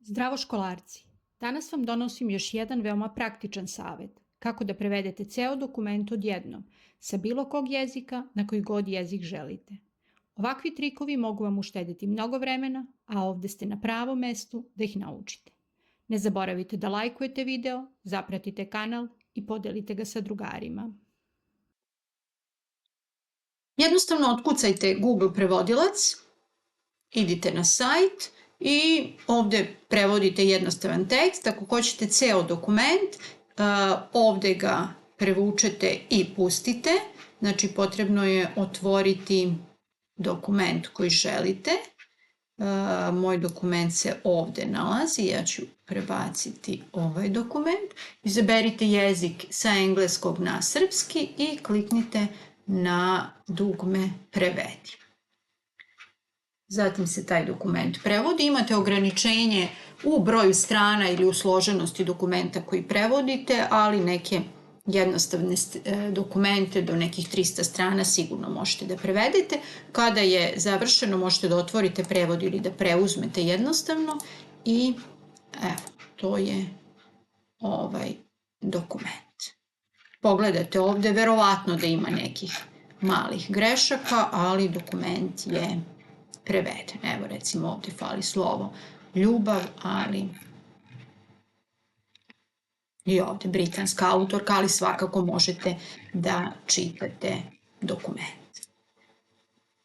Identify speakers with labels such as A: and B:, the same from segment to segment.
A: Zdravo školarci! Danas vam donosim još jedan veoma praktičan savet kako da prevedete ceo dokument odjednom, sa bilo kog jezika na koji god jezik želite. Ovakvi trikovi mogu vam uštedeti mnogo vremena, a ovde ste na pravom mestu da ih naučite. Ne zaboravite da lajkujete video, zapratite kanal i podelite ga sa drugarima.
B: Jednostavno otkucajte Google prevodilac, idite na sajt i ovde prevodite jednostavan tekst. Ako hoćete ceo dokument, ovde ga prevučete i pustite. Znači, potrebno je otvoriti dokument koji želite. Moj dokument se ovde nalazi, ja ću prebaciti ovaj dokument. Izaberite jezik sa engleskog na srpski i kliknite na dugme prevedi. Zatim se taj dokument prevodi. Imate ograničenje u broju strana ili u složenosti dokumenta koji prevodite, ali neke jednostavne dokumente do nekih 300 strana sigurno možete da prevedete. Kada je završeno možete da otvorite prevod ili da preuzmete jednostavno i evo, to je ovaj dokument. Pogledajte ovde, verovatno da ima nekih malih grešaka, ali dokument je preveden. Evo, recimo ovde fali slovo ljubav, ali i ovde britanska autorka, ali svakako možete da čitate dokument.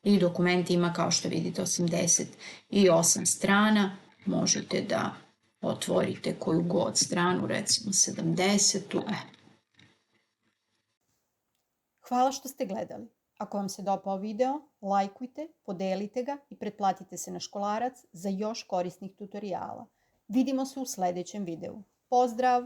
B: I dokument ima, kao što vidite, 88 strana. Možete da otvorite koju god stranu, recimo 70.
A: Hvala što ste gledali. Ako vam se dopao video, lajkujte, podelite ga i pretplatite se na Školarac za još korisnih tutoriala. Vidimo se u sledećem videu. Pozdrav!